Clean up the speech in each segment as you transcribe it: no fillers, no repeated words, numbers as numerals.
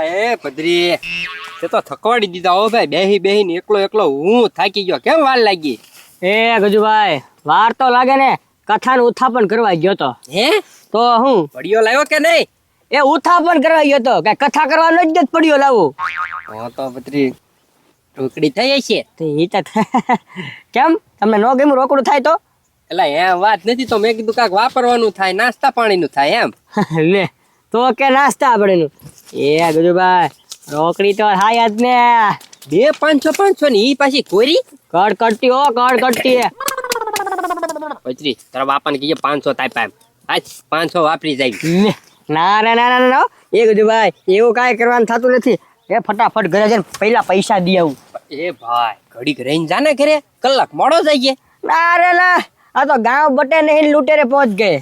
એ પદરી તે તો થકવાડી દીધા હો ભાઈ, બેહી બેહીને એકલો હું થાકી ગયો. કેમ વાર લાગી? એ ગજુભાઈ વાર તો લાગે ને, કથાનું ઉત્થાપન કરવા ગયો તો. હે તો હું પડ્યો લાવ્યો કે નહીં? એ ઉત્થાપન કરવા ગયો તો, કે કથા કરવાનો જ પડ્યો લાવું. હા તો પદરી ઢોકળી થઈ હશે. ઈ તો કેમ તમને નો ગમ્યું રોકડું થાય તો? એટલે એમ વાત નથી, તો મેં કીધું કાંઈક વાપરવાનું થાય, નાસ્તા પાણીનું થાય એમ. લે તો કે નાસ્તા આપણેનું. એ ગજુભાઈ રોકડી તો થાય જ ને. 500 ની ઈ પાછી કોરી કડકડતી હો કડકડતી. પચરી તારા બાપાને કીજે 500 થાય એમ. આજ 500 વાપરી જાય. લે, ના ના ના ના ના એ ગજુભાઈ એવું કાંઈ કરવાનું થતું નથી. એ ફટાફટ ઘરે જઈને પહેલા પૈસા દઈ આવું. એ ભાઈ ઘડીક રહીને જાને ઘરે, કલાક મોડો જઈએ. ના રે ના, આ તો ગાંવ બટે નહીં લૂંટેરે પહોંચ ગયે.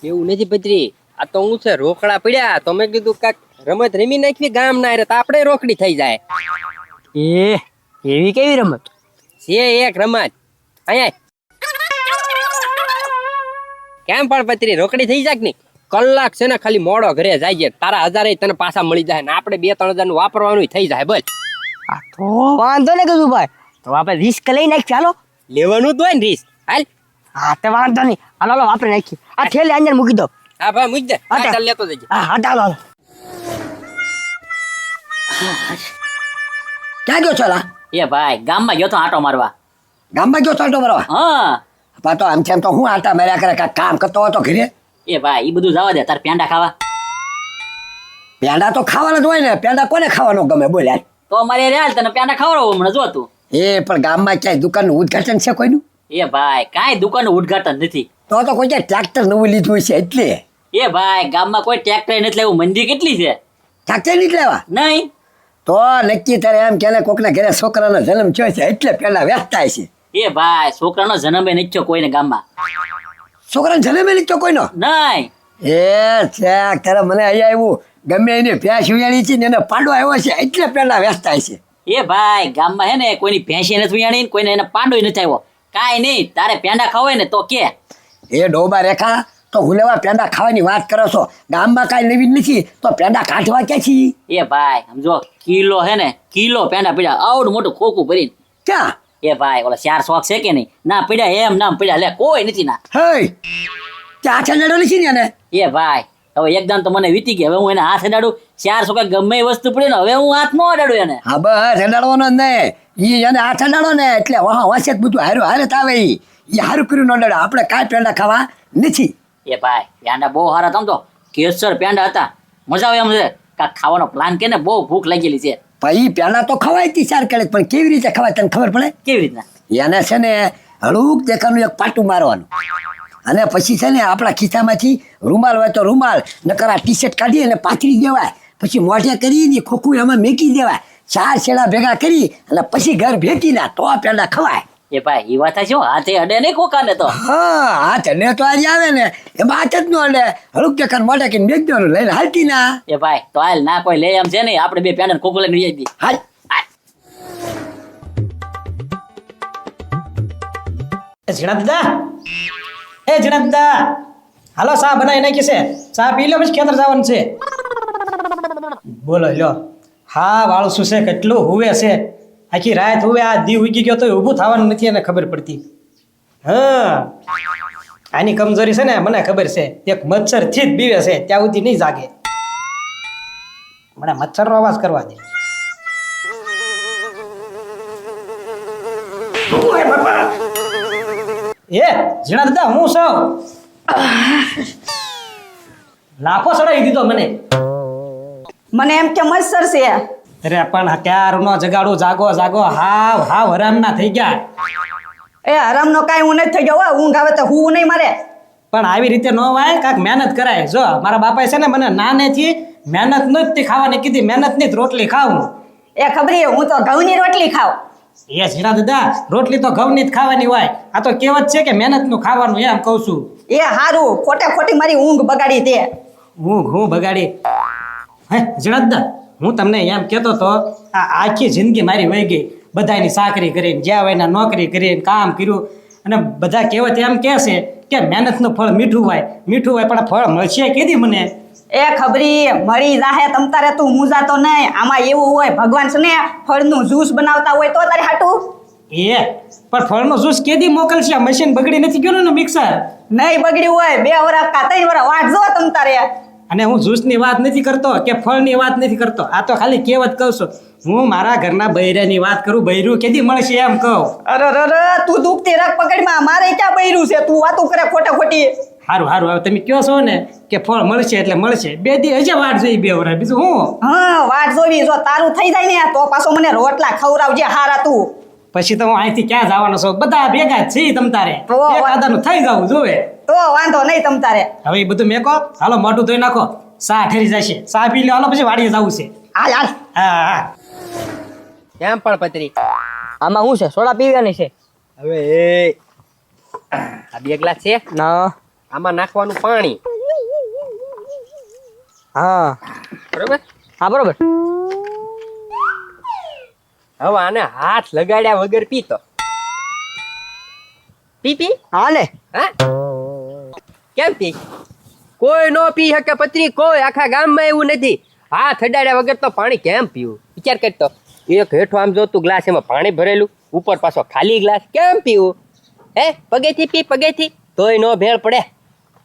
એવું નથી પચરી, આ તો હું છે રોકડા પડ્યા, તો મેં કીધું કાક રમત રમી નાખવી ગામ ના રે તો આપણે રોકડી થઈ જાય. એ એવી કેવી રમત છે? એક રમત અહીંયા કેમ પણ પચરી રોકડી થઈ જાય કે નહીં? કલાક છે ને ખાલી મોડો ઘરે જાય, તારા 1000 તને પાછા મળી જાય ને આપણે 2-3 હજાર નું વાપરવાનું થઈ જાય. બસ તો વાંધો ને કીધું ભાઈ, તો આપણે રિસ્ક લઈ નાખી. ચાલો લેવાનું જ હોય ને રીસ. હાલ હા તે વાંધો નહીં, હાલો વાપરી નાખી. આ થેલી અંદર મૂકી દો. હા ભાઈ મૂકી દે, હા, ચાલ લેતો જજે. હા હા ચાલો. ક્યાં ગયો છો લા? એ ભાઈ ગામમાં ગયો તો આંટો મારવા. ગામમાં ગયો છો આંટો મારવા? હા પા તો આમ છે તો હું આટા માર્યા કરે, કાંઈક કામ કરતો હતો ઘરે. એ ભાઈ ઈ બધું જવા દે, તાર પેંડા ખાવા. પેંડા તો ખાવાના જ હોય ને, પેંડા કોને ખાવાનો ગમે બોલ યાર. તો અમારે રેલ તને પેંડા ખવડાવો હમણાં જો તું. એ પણ ગામમાં ક્યાંય દુકાનનું ઉદ્ઘાટન છે કોઈનું? એ ભાઈ કાંઈ દુકાનનું ઉદ્ઘાટન નથી. તો કોઈ ક્યાંય ટ્રેક્ટર નવું લીધું છે એટલે. એ ભાઈ ગામમાં કોઈ ટ્રેક્ટર નથી લેવું. મંદી કેટલી છે? ટ્રેક્ટર નથી લેવા? નહીં તો નક્કી તારે એમ કે કોકના ઘરે છોકરાનો જન્મ થયો છે એટલે પેલા વ્યસ્ત છે. એ ભાઈ છોકરાનો જન્મ નથી થયો કોઈને ગામમાં. છોકરાનો જન્મ નથી થયો કોઈનો? નહીં. એ છે તારે મને અહીંયા આવ્યું ગમે એને ભેંસ ઉયાણી છે ને એને પાડો આવ્યો છે એટલે પેલા વ્યસ્ત છે. એ ભાઈ ગામમાં હે ને કોઈની ભેંસી નથી વિયાણી, કોઈને એને પાંડો નથી આવ્યો. કાંઈ નહીં, તારે પેંડા ખાવા હોય ને તો કે. એ ડોબા રેખા તો હું લેવા પેંડા ખાવાની વાત કરો છો? ગામમાં કાંઈ નવીન નથી તો પેંડા કાઢવા ક્યાંથી? એ ભાઈ સમજો કિલો હે ને કિલો પેંડા પડ્યા, આવડું મોટું ખોખું ભરીને. ક્યાં? એ ભાઈ ઓલા 4 શોખ છે કે નહીં? ના પડ્યા એમ નામ પડ્યા, લે કોઈ નથી ના. હે ત્યાં હાથે નડો નથી ને એને? એ ભાઈ હવે એકદમ તો મને વીતી ગઈ, હવે હું એને હાથ અડાડું? 4 શોખ ગમે એ વસ્તુ પડે ને હવે હું હાથ નો અડાડું એને. હા બસ અડાડવાનો જ નહીં, ઈ એને હાથ અડાડો ને એટલે વાસે જ બધું હારું હારે આવે. ઈ હારું કર્યું ન અડાડો, આપણે કાંઈ પેંડા ખાવા નથી. એ ભાઈ પેંડા બહુ સારા હતા, તો કેસર પેંડા હતા, મજા આવે એમ છે. કાંક ખાવાનો પ્લાન કે ને, બહુ ભૂખ લાગેલી છે. ભાઈ પેંડા તો ખવાય તી 4 કડક, પણ કેવી રીતે ખવાય તને ખબર પડે? કેવી રીતના? એને છે ને હળુક દેખાનું એક પાટું મારવાનું, અને પછી છે ને આપણા ખિસ્સામાંથી રૂમાલ હોય તો રૂમાલ, નકર આ ટી શર્ટ કાઢી અને પાથરી દેવાય, પછી મોઢે કરીને ખોખું એમાં મેકી દેવાય, 4 છેડા ભેગા કરી અને પછી ઘર ભેટી ના તો પેંડા ખવાય. એ ભાઈ એ વાત છે, હાથે અડે નહીં કોકાને તો. હા હાથ અડે તો આજે આવે ને એમાં હાથ જ ન અડે, હળુક દેખાનું મોઢે કરીને મેક દેવાનું, લઈને હાલતી ના. એ ભાઈ તો હાલ ના કોઈ લે એમ છે નહીં, આપણે 2 પેંડા ખોખું લઈને લઈ જઈએ. હાલ ઝીણા દાદા, એ ઝીણા દાદા, હાલો ચા બનાવી નાખી છે, ચા પી લો પછી ખેતર જવાનું છે. બોલો લ્યો. હા વાળું શું છે, કેટલું હુવે છે, આખી રાત હુવે, આ દી ઉગી ગયો તો ઊભું થવાનું નથી એને ખબર પડતી. હા આની કમજોરી છે ને મને ખબર છે, એક મચ્છરથી જ બીવે છે, ત્યાં સુધી નહીં જાગે. મને મચ્છરનો અવાજ કરવા દે. એ ઝીણા દાદા હું છું, લાફો ચડાવી દીધો મને. મને એમ કે મચ્છર છે. અરે પણ ક્યારનો જગાડું, જાગો જાગો, હાવ હાવ હરામના થઈ ગયા. એ હરામનો કાંઈ હું નથી થઈ ગયો, ઊંઘ આવે તો હું નહીં મારે. પણ આવી રીતે ન વાય, કાંઈક મહેનત કરાય. જો મારા બાપાએ છે ને મને નાનેથી મહેનત નથી ખાવાની કીધી, મહેનતની જ રોટલી ખાવું. એ ખબરી, હું તો ઘઉંની રોટલી ખાઉં. એ ઝીણા દાદા રોટલી તો ઘઉંની જ ખાવાની હોય, આ તો કહેવત છે કે મહેનતનું ખાવાનું, એમ કહું છું. એ હારું, ખોટે ખોટી મારી ઊંઘ બગાડી દે. હું બગાડી? હે ઝીણા દાદા હું તમને એમ કહેતો તો, આ આખી જિંદગી મારી વહી ગઈ બધાની ચાકરી કરીને, જ્યાં હોય નોકરી કરીને કામ કર્યું, અને બધા કહેવત એમ કહે છે કે મહેનતનું ફળ મીઠું હોય, મીઠું હોય, પણ ફળ મળશે કીધી મને. એ ખબરી મળી જાહે તમ તારે તું મૂંઝાતો નહીં. આમાં એવું હોય ભગવાન છે ને ફળનું જ્યુસ બનાવતા હોય તો તારે હાટું એ પણ ફળનો જ્યુસ કેદી મોકલશે? આ મશીન બગડી નથી ગયું ને મિક્સર? નહીં બગડ્યું હોય 2 વર્ષ કા 3 વર્ષ વાટ જો તમ તારે. અને હું જ્યુસની વાત નથી કરતો કે ફળની વાત નથી કરતો. આ તો ખાલી કહેવત કહું છું. હું મારા ઘરના બૈરાની વાત કરું. બૈરું કેદી મળશે એમ કહું. અરે તું દુખતી રગ પકડમાં મારે ક્યાં બૈરું છે? તું વાતું કરે ખોટી. સારું સારું હવે તમે કહો છો ને કે ફળ મળશે એટલે મળશે. 2 દી હજી વાટ જોઈ 2 વર્ષ. બીજું હું હા વાટ જોવી. જો તારું થઈ જાય ને તો પાછો મને રોટલા ખવડાવજે હારા તું. પછી તો હું અહીંથી ક્યાં જવાનો છું? બધા ભેગા જ છીએ તમ તારે. ઓહ, એક આદાનું થઈ જવું જોવે. તો વાંધો નહીં તમ તારે. હવે એ બધું મેકો. હાલો મોઢું ધોઈ નાખો. ચા ઠેરી જશે. ચા પી લો હાલો પછી વાડીએ જવું છે. હાલ હા હા કેમ પણ પત્રી આમાં શું છે? સોડા પીવાની છે? હવે આ 2 ગ્લાસ છે, ના. આમાં નાખવાનું પાણી, હા બરોબર. હા બરોબર. હવે આને હાથ લગાડ્યા વગર પીતો. પી હા લે. હા કેમ પી? કોઈ નો પી શકે પત્રી, કોઈ આખા ગામમાં એવું નથી. હાથ અડાડ્યા વગર તો પાણી કેમ પીવું? વિચાર કરતો. એક હેઠો આમ જોતું ગ્લાસ, એમાં પાણી ભરેલું, ઉપર પાછો ખાલી ગ્લાસ, કેમ પીવું? હે પગેથી પી, પગેથી તોય નો ભેળ પડે.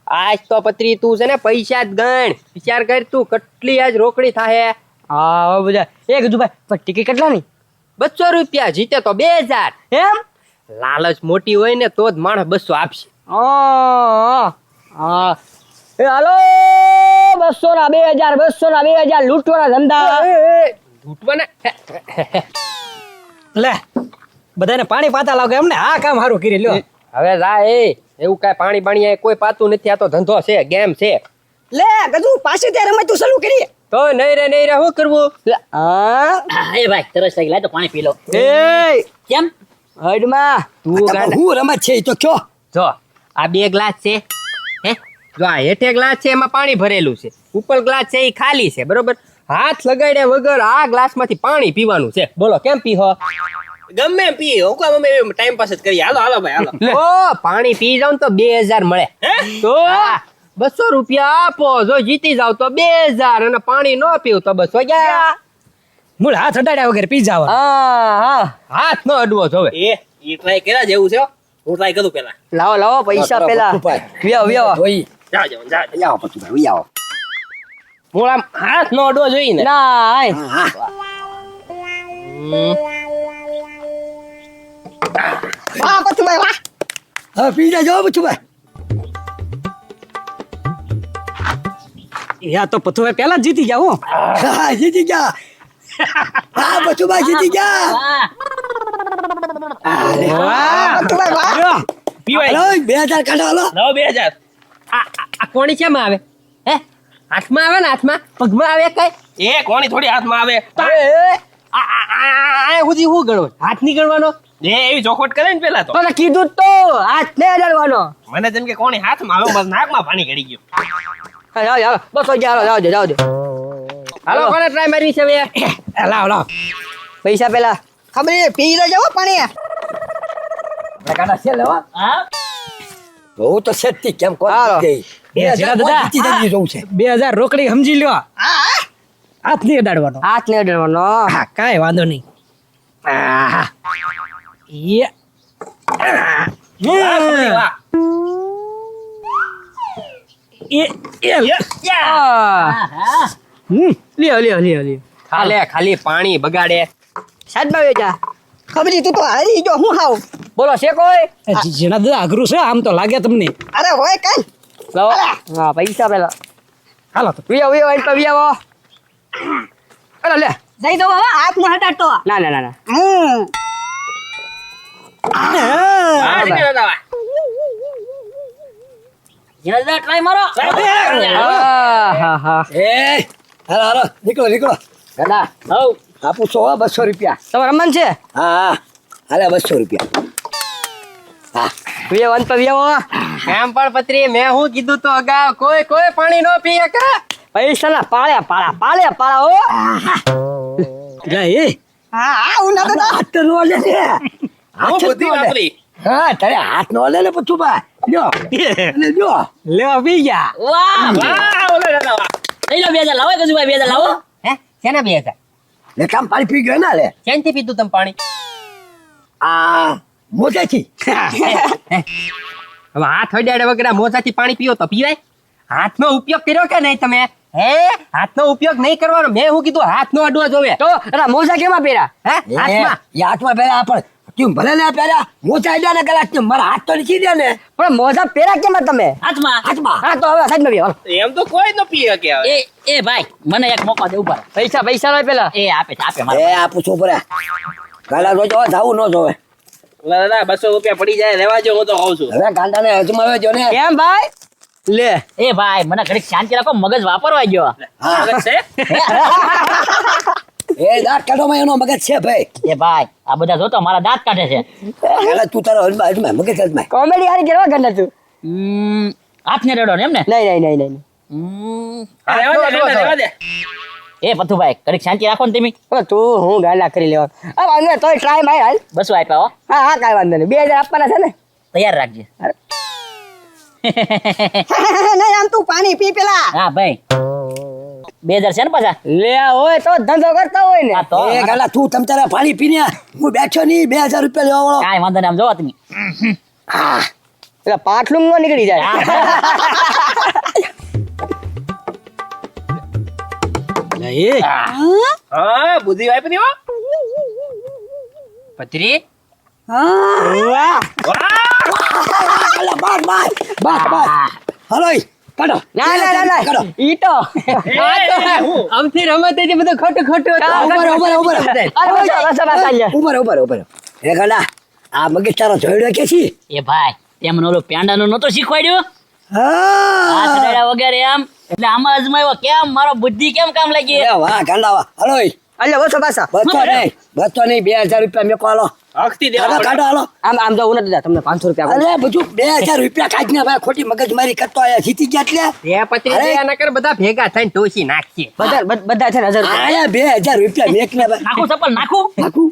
આજ તો પત્રી તું છે ને પૈસા જ ગણ. વિચાર કર તું કેટલી આજ રોકડી થાહે. હા હવે બધા એ કીધું ભાઈ પણ ટિકિટ કેટલાની? 200 રૂપિયા, જીતે તો 2000. એમ? લાલચ મોટી હોય ને તો જ માણસ 200 આપશે. હા એ હાલો 200 ના 2000, 200 ના 2000 લૂંટવાના ધંધા. લૂંટવાના. લે બધાને પાણી પાતા લાગે એમને. આ કામ સારું કરી લ્યો. હવે જા એવું કાંઈ પાણી બાણી કોઈ પાતું નથી. આ તો ધંધો છે, ગેમ છે. લે ગજુ પાછી તે રમત તું ચાલુ કરી. તો નહીં રે શું કરવું? હા એ ભાઈ તરસ લાગી, લાય તો પાણી પી લો. એ કેમ? હડમાં તું ગાંડા. હું રમત છે એ તો કયો. જો આ 2 ગ્લાસ છે, હે જો આ હેઠે ગ્લાસ છે એમાં પાણી ભરેલું છે, ઉપર ગ્લાસ છે એ ખાલી છે, બરોબર. હાથ લગાડ્યા વગર આ ગ્લાસમાંથી પાણી પીવાનું છે. બોલો કેમ પીહો? ગમે એમ પી હું અમે ટાઈમ પાસ જ કરીએ. હાલો હાલો ભાઈ હાલો. ઓ પાણી પી જાવ તો 2000 મળે. તો 200 રૂપિયા આપો. જો જીતી જાવ તો 2000, અને પાણી ન પીવું તો 200 ગયા. મૂળ હાથ અડાડ્યા વગર પી જાવ. હા હાથ ન અડવો જોવે. એ ટ્રાય કર્યા જેવું છે હો. હું ટ્રાય કરું પેલા. લાવો પૈસા પેલા વ્યાવ જોઈ જાઓ જાઓ. આવો પછી ભાઈ આવો. મૂળ આમ હાથ ન અડવો જોઈએ ને. ના આય. વાહ પતુભાઈ વાહ. હવે પી જા જાઓ પછી ભાઈ. યા તો પથુભાઈ પેલા જ જીતી ગયા. હું હા જીતી ગયા. હા પછી ભાઈ જીતી ગયા. પતુભાઈ વાહ. પીવાય. હાલો 2000 કાઢો હાલો. લાવો 2000. આ કોણી શેમાં આવે? હે હાથમાં આવે ને? હાથમાં પગમાં આવે કઈ? એ કોની થોડી હાથમાં આવે. આ સુધી શું ગણો? હાથ નહીં ગણવાનો? એવી ચોખવટ કરે ને પેલા તો. તો કીધું જ તો હાથ ને અડાડવાનો. મને જેમ કે કોની હાથમાં આવે, મારા નાકમાં પાણી ગળી ગયું. જાઓ 200 જાઓ દે. હાલો કોને ટ્રાય મારવી છે હવે? લાવ પૈસા પેલા ખબર પી તો જાવ પાણી. કાઢા છે લેવા. હા હું તો સેટથી કેમ કોણ હાલો. ગઈ. જીરા દાદા. જીતી જલ્દી જવું છે. 2000 રોકડી સમજી લ્યો. હાથ નહીં અડાડવાનો. હાથ ને અડાડવાનો. હા કાંઈ વાંધો નહીં. વાહ. લ્યો ખાલી પાણી બગાડે. સાહેબ વેચા ખબરી તું તો હારી ગયો હું હાવ. બોલો છે કોઈ? જીણા દાદા અઘરું છે આમ તો લાગે તમને. અરે હોય કઈ. લાવો હા પૈસા પેલા હાલો તો વિયાવો વિયાવો. અરે લે જઈ દો હવે હાથ ન હટાડતો. ના આ રીતે દાદા. જીણા દાદા ટ્રાય મારો. હા એ હાલો હાલો નીકળો. દાદા હવ આપું છો 200 રૂપિયા. તમારે રમવાનું છે? હા હાલે 200 રૂપિયા. હા વિયાવો અંત વિયાવો. એમ પણ પત્રી મેં શું કીધું તો અગાઉ, કોઈ પાણી ન પીએ કે? પૈસા ના પાળ્યા હો. હા હું ના તો હાથ તો નો લે ને. હું બુદ્ધિ વાપરી. હા તારે હાથ નો લે ને પછી ભાઈ લ્યો અને લ્યો. લેવા પી ગયા. વાહ વાહ ઓલે દાદા વાહ. લઈ લો 2000 લાવો ગજુભાઈ 2000 લાવો હે શેના 2000 લે કામ પાણી પી ગયો ના લે ક્યાંથી પીધું તમે પાણી આ મોટેથી હવે હાથ અડાડે વગર આ મોજાથી પાણી પીવો તો પીવાય હાથનો ઉપયોગ કર્યો કે નહીં તમે હે હાથનો ઉપયોગ નહીં કરવાનો મેં હું કીધું હાથનો અડવો જોવે તો એના મોજા કેમાં પહેર્યા હે હાથમાં એ હાથમાં પહેર્યા પણ તું ભલે ને પહેર્યા મોચા આડ્યા ને કલાક મારા હાથ તો નીચી દે ને પણ મોજા પહેર્યા કેમાં તમે હાથમાં હાથમાં હા તો હવે સાઈડમાં બેહો. એમ તો કોઈ ન પી શકે હવે. એ ભાઈ મને એક મોકો દે ઉપર પૈસા લો પેલા એ આપે એ મારે આપું છું પરા ગાલા રોજો જાવું ન જોવે દાદા 200 રૂપિયા પડી જાય લેવા જો હું તો કહું છું હવે ગાંડાને હજમાવે જો ને કેમ ભાઈ લે એ ભાઈ મને ઘડીક શાંતિ રાખો મગજ વાપરવા ગયો મગજ છે એ દાંત કાઢવામાં એનો મગજ છે ભાઈ એ ભાઈ આ બધા જોતો મારા દાંત કાઢે છે એટલે તું તારો હજમાય મગજ હજમાય કોમેડી હારી કરવા ગંડા તું હાથને રેડો ને એમ ને નહીં હા, રહેવા દે, રહેવા દે. એ પથુભાઈ ઘડીક શાંતિ રાખો ને તમે ઓ તું હું ગાલા કરી લેવા આ વાંધો નહીં, તોય ટ્રાય માર હાલ 200 આપ્યા હો હા હા કાંઈ વાંધો નહીં 2000 આપવાના છે ને તૈયાર રાખજે નહીં આમ તું પાણી પી પેલા હા ભાઈ 2000 છે ને પાછા લે હોય તો ધંધો કરતા હોય ને હા તો એ ગાલા તું તમ તારે પાણી પીને હું બેઠો નહીં 2000 રૂપિયા લેવા વાળો કાંઈ વાંધો નહીં આમ જોવો તમે એટલે પાટલું ન નીકળી જાય હા બુદ્ધિ વાપરી હો. પત્રી વાહ ગાલા બાર હલો કાઢો ના કાઢો ઈ તો આમથી રમત હતી બધું ખોટું ખોટું ઉભર અરે ઓય રસા બાસા ઉભર એ ગાલા આ મગજ તારો જોડ્યો કે છે એ ભાઈ તેમને ઓલો પેંડાનું નતો શીખવાડ્યું હાથ હા ડાળા વગેરે આમ એટલે આમાં અજમાયો કેમ મારો બુદ્ધિ કેમ કામ લાગી એ વાહ ગાલા વાહ હલો અલ્લે ઓછો પાછા બતો નહીં 2000 રૂપિયા મેકો હાલો હકથી દેવા પડે. કાઢો હાલો આમ જો ઉને દીધા તમને 500 રૂપિયા અરે બધું 2000 રૂપિયા કાઢને ભાઈ ખોટી મગજમારી કરતો આયા જીતી ગયા એટલે એ પત્રી અરે. દયા ન કર બધા ભેગા થઈને ટોસી નાખીએ બધા છે ને 1000 રૂપિયા આયા 2000 રૂપિયા મેકને ભાઈ નાખું ચપ્પલ નાખું નાખું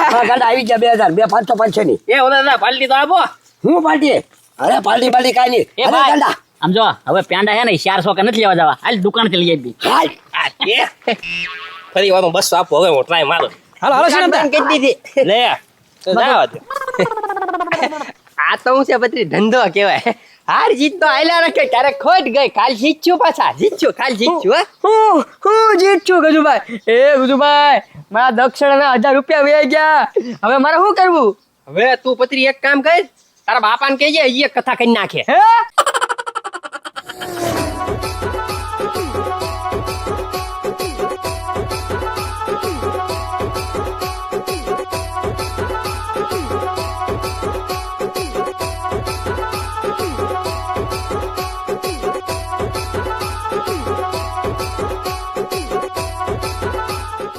હા ગાડા આવી ગયા 2000 બે 500 500 ની એ ઓલા દાદા પાલટી તો આપો હું પાર્ટી અરે પાર્ટી કાઈ એ નહીં અરે ભાઈ ગાડા આમ જો હવે પેંડા છે ને 400 કે નથી લેવા જવા હાલ દુકાન થી લઈ આવી હાલ આ કે ફરી વાર 200 આપો હવે હું ટ્રાય મારું હાલો શ્રીનંદા. દુકાન કરી દીધી લે તો જાવા દે. આ તો હું છે પત્રી ધંધો કહેવાય હાર જીત તો આયલા રાખે ક્યારેક ખોટ ગઈ કાલ જીતશું પાછા જીતશું કાલ જીતશું હું જીત છું ગજુભાઈ મારા દક્ષિણના 1000 રૂપિયા વહી ગયા હવે મારે શું કરવું હવે તું પત્રી એક કામ કર તારા બાપાને કહેજે ઈ એક કથા કરી નાખે હે